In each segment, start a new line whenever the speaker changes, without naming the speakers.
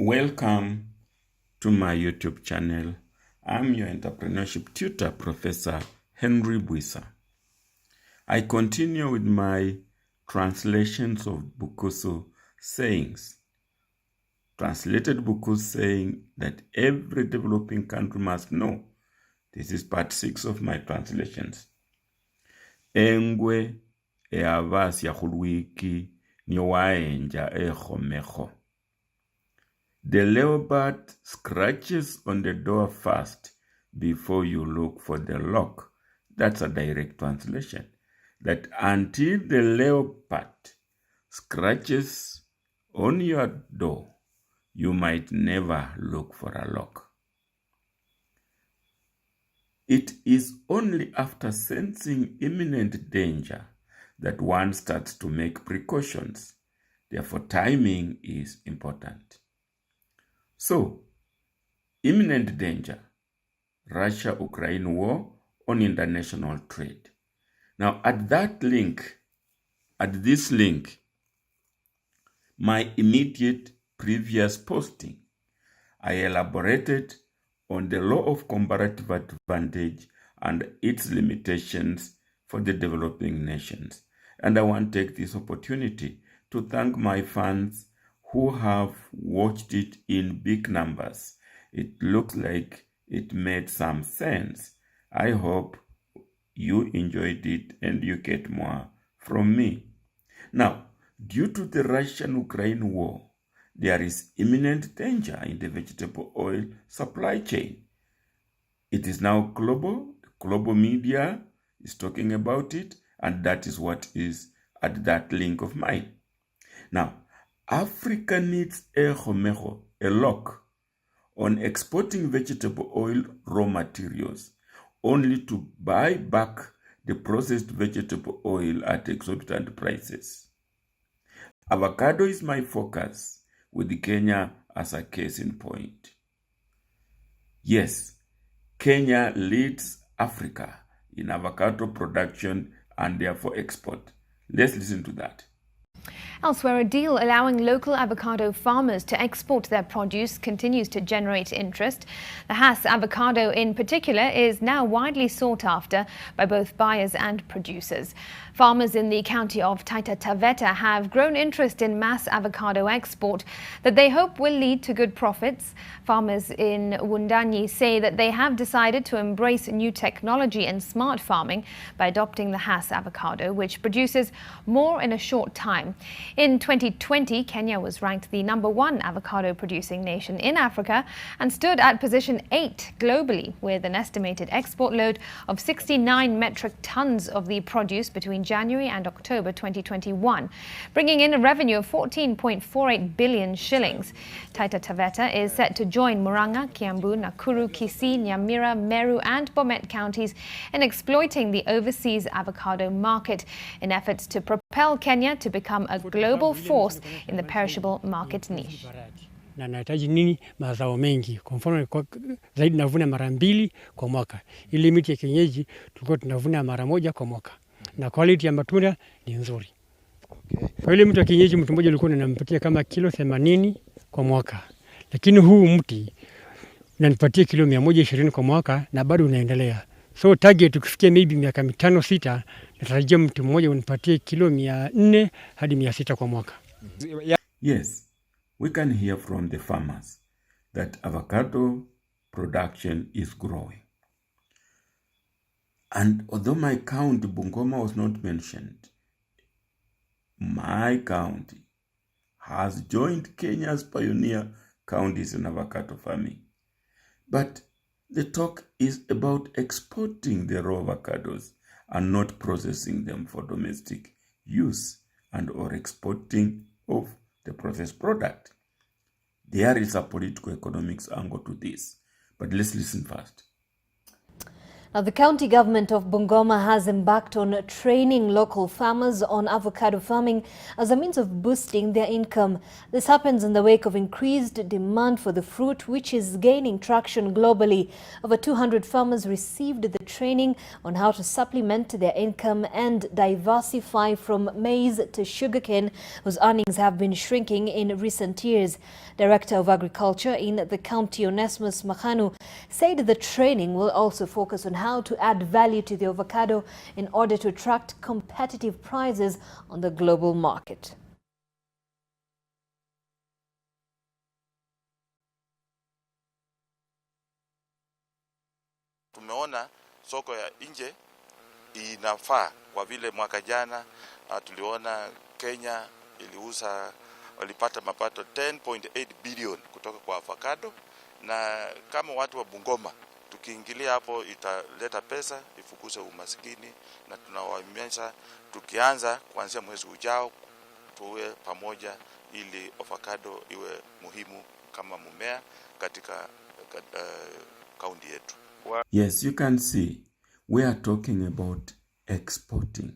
Welcome to my YouTube channel. I'm your entrepreneurship tutor, Professor Henry Buisa. I continue with my translations of Bukusu sayings. Translated Bukusu saying that every developing country must know. This is part 6 of my translations. Engwe eavasi yahulwiki niwaenja EKHOMEKHO. The leopard scratches on the door first before you look for the lock. That's a direct translation. That until the leopard scratches on your door, you might never look for a lock. It is only after sensing imminent danger that one starts to make precautions. Therefore, timing is important. So, imminent danger, Russia-Ukraine war on international trade. Now, at this link, my immediate previous posting, I elaborated on the law of comparative advantage and its limitations for the developing nations. And I want to take this opportunity to thank my fans who have watched it in big numbers. It looks like it made some sense. I hope you enjoyed it and you get more from me. Now, due to the Russian-Ukraine war, there is imminent danger in the vegetable oil supply chain. It is now global. Global media is talking about it, and that is what is at that link of mine. Now, Africa needs EKHOMEKHO, a lock, on exporting vegetable oil raw materials, only to buy back the processed vegetable oil at exorbitant prices. Avocado is my focus, with Kenya as a case in point. Yes, Kenya leads Africa in avocado production and therefore export. Let's listen to that.
Elsewhere, a deal allowing local avocado farmers to export their produce continues to generate interest. The Hass avocado in particular is now widely sought after by both buyers and producers. Farmers in the county of Taita Taveta have grown interest in mass avocado export that they hope will lead to good profits. Farmers in Wundanyi say that they have decided to embrace new technology and smart farming by adopting the Hass avocado, which produces more in a short time. In 2020, Kenya was ranked the #1 avocado producing nation in Africa and stood at position 8 globally, with an estimated export load of 69 metric tons of the produce between January and October 2021, bringing in a revenue of 14.48 billion shillings. Taita Taveta is set to join Murang'a, Kiambu, Nakuru, Kisii, Nyamira, Meru and Bomet counties in exploiting the overseas avocado market in efforts to propel Kenya to become a global force in the perishable market niche.
Na nahitaji nini? Mazao mengi. Kwa mfano zaidi navuna mara 2 kwa mwaka. Ile miti ya kienyeji tulikuwa tunavuna mara 1 kwa mwaka. Na quality ya matunda ni nzuri. Okay. Kwa ile mti wa kienyeji mtu mmoja alikuwa ananipatia kama kilo 80 kwa mwaka. Lakini huu mti unanipatia kilo 120 kwa mwaka na bado unaendelea. So target tukifikia maybe miaka 5-6 natarajia mtu mmoja unipatie kilo 400 hadi 600 kwa mwaka.
Yes, we can hear from the farmers that avocado production is growing. And although my county, Bungoma, was not mentioned, my county has joined Kenya's pioneer counties in avocado farming. But the talk is about exporting the raw avocados and not processing them for domestic use and or exporting of the processed product. There is a political economics angle to this, but let's listen first.
Now, the county government of Bungoma has embarked on training local farmers on avocado farming as a means of boosting their income. This happens in the wake of increased demand for the fruit, which is gaining traction globally. Over 200 farmers received the training on how to supplement their income and diversify from maize to sugarcane, whose earnings have been shrinking in recent years. Director of Agriculture in the county, Onesmus Makhanu, said the training will also focus on how to add value to the avocado in order to attract competitive prices on the global market.
Tumeona soko ya nje inafaa kwa vile mwaka jana tuliona Kenya walipata mapato 10.8 billion kutoka kwa avocado, na kama watu wa Bungoma tukiingilia hapo italeta pesa, ifukuze umaskini, na tunawahimiza tukianza kuanzia mwezi ujao tuwe pamoja ili avocado iwe muhimu kama mmea katika kaunti yetu.
Yes, you can see we are talking about exporting,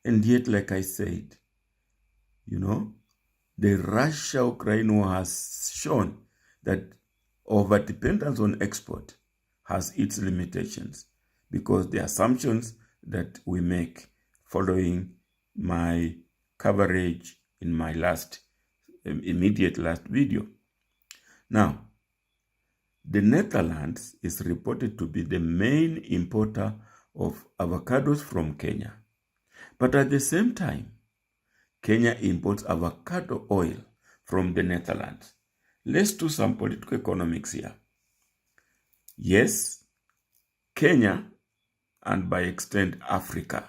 and yet, like I said, you know, the Russia-Ukraine war has shown that over-dependence on export has its limitations, because the assumptions that we make following my coverage in my immediate last video. Now, the Netherlands is reported to be the main importer of avocados from Kenya. But at the same time, Kenya imports avocado oil from the Netherlands. Let's do some political economics here. Yes, Kenya, and by extent Africa.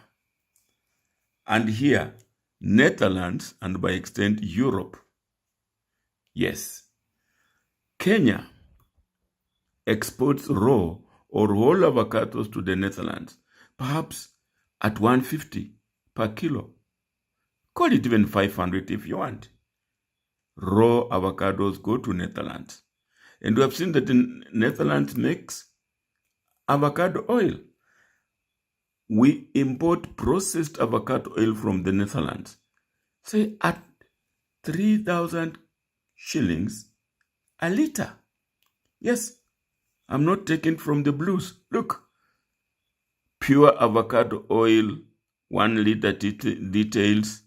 And here, Netherlands, and by extent Europe. Yes, Kenya exports raw or whole avocados to the Netherlands, perhaps at 150 per kilo. Call it even 500 if you want. Raw avocados go to Netherlands. And we have seen that the Netherlands makes avocado oil. We import processed avocado oil from the Netherlands, say at 3,000 shillings a liter. Yes, I'm not taking from the blues. Look, pure avocado oil, 1 liter details,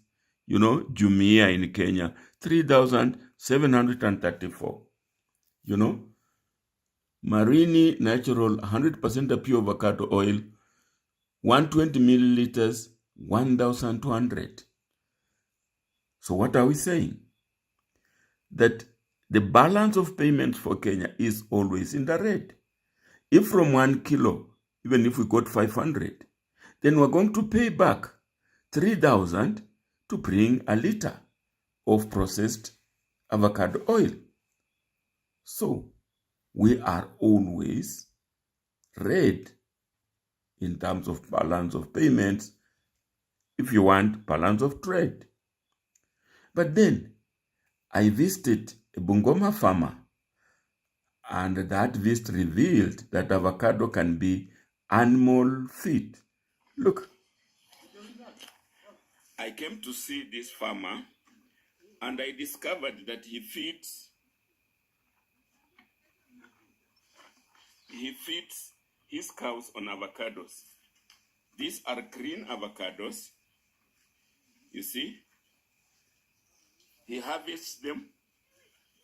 you know, Jumia in Kenya, 3,734. You know, Marini natural 100% pure avocado oil, 120 milliliters, 1,200. So what are we saying? That the balance of payments for Kenya is always in the red. If from 1 kilo, even if we got 500, then we're going to pay back 3,000 to bring a liter of processed avocado oil. So we are always red in terms of balance of payments, if you want balance of trade. But then I visited a Bungoma farmer, and that visit revealed that avocado can be animal feed. Look, I came to see this farmer, and I discovered that he feeds his cows on avocados. These are green avocados. You see, he harvests them,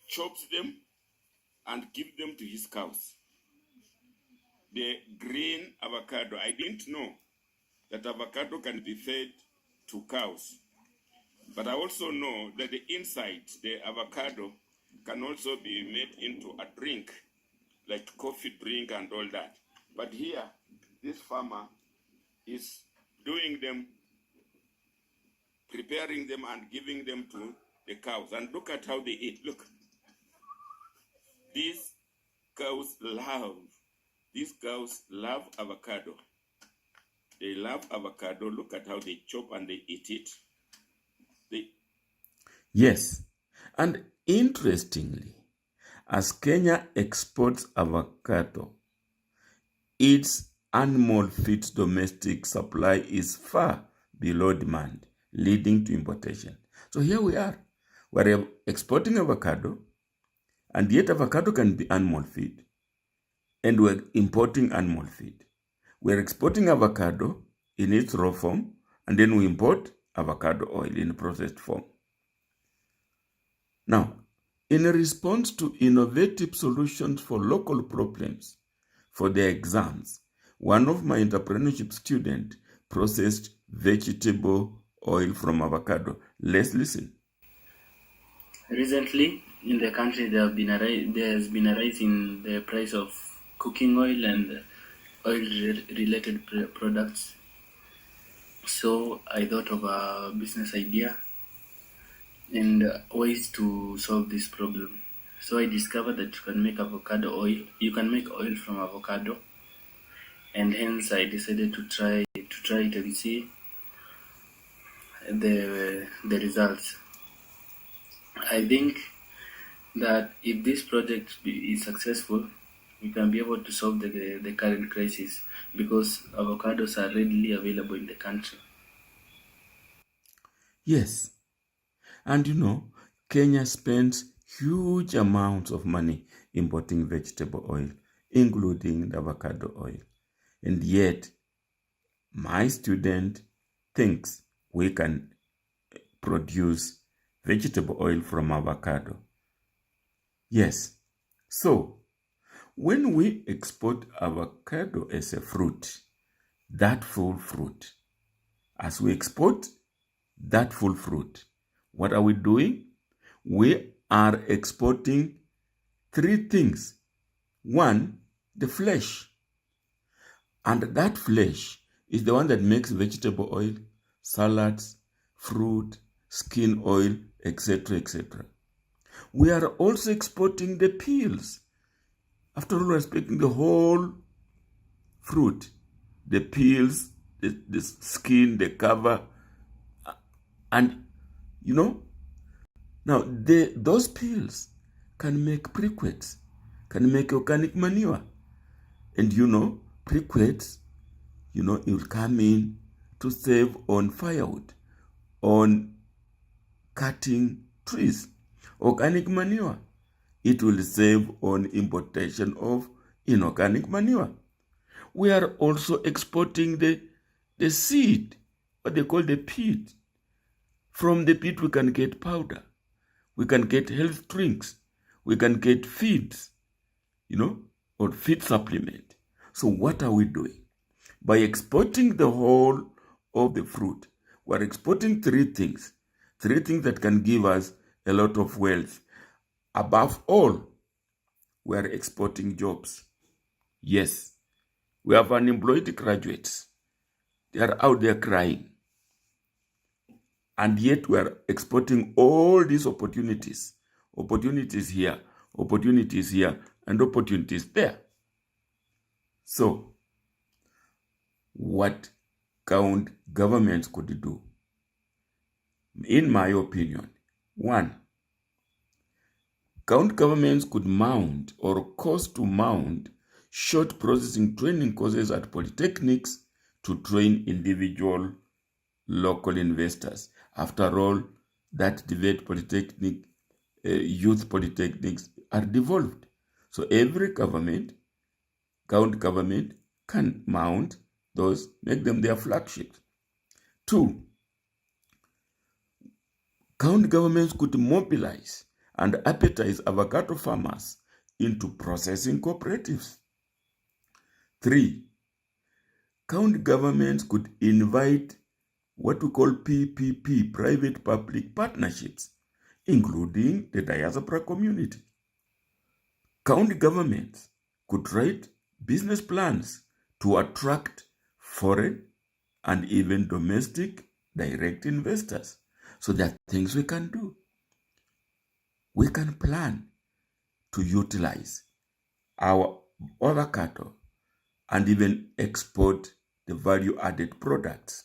chops them, and gives them to his cows. The green avocado, I didn't know that avocado can be fed to cows. But I also know that the inside, the avocado, can also be made into a drink, like coffee drink and all that. But here, this farmer is doing them, preparing them and giving them to the cows. And look at how they eat. Look. These cows love avocado. They love avocado. Look at how they chop and they eat it. Yes. And interestingly, as Kenya exports avocado, its animal feed's domestic supply is far below demand, leading to importation. So here we are. We're exporting avocado, and yet avocado can be animal feed. And we're importing animal feed. We're exporting avocado in its raw form, and then we import avocado oil in processed form. Now, in response to innovative solutions for local problems for their exams, one of my entrepreneurship students processed vegetable oil from avocado. Let's listen.
Recently, in the country, there has been a rise in the price of cooking oil and oil-related products. So I thought of a business idea and ways to solve this problem. So I discovered that you can make avocado oil. You can make oil from avocado, and hence I decided to try it and see the results. I think that if this project is successful, we can be able to solve the current crisis because avocados are readily available in the country.
Yes. And you know, Kenya spends huge amounts of money importing vegetable oil, including the avocado oil. And yet, my student thinks we can produce vegetable oil from avocado. Yes. So, when we export avocado as a fruit, that full fruit, as we export that full fruit, what are we doing? We are exporting three things. One, the flesh. And that flesh is the one that makes vegetable oil, salads, fruit, skin oil, etc., etc. We are also exporting the peels. After all, we're exporting the whole fruit, the peels, the skin, the cover, and you know, now those peels can make briquettes, can make organic manure. And you know, briquettes, you know, it will come in to save on firewood, on cutting trees. Organic manure, it will save on importation of inorganic manure. We are also exporting the seed, what they call the peat. From the peat we can get powder, we can get health drinks, we can get feeds, you know, or feed supplement. So what are we doing? By exporting the whole of the fruit, we're exporting three things that can give us a lot of wealth. Above all, we're exporting jobs. Yes, we have unemployed graduates. They are out there crying. And yet we are exporting all these opportunities. Opportunities here, and opportunities there. So, what governments could do? In my opinion, one, governments could mount or cost to mount short processing training courses at polytechnics to train individual local investors. After all, that debate polytechnic, youth polytechnics are devolved. So every government can mount those, make them their flagships. Two, county governments could mobilize and appetize avocado farmers into processing cooperatives. Three, county governments could invite what we call PPP, private-public partnerships, including the diaspora community. County governments could write business plans to attract foreign and even domestic direct investors. So there are things we can do. We can plan to utilize our avocado and even export the value-added products.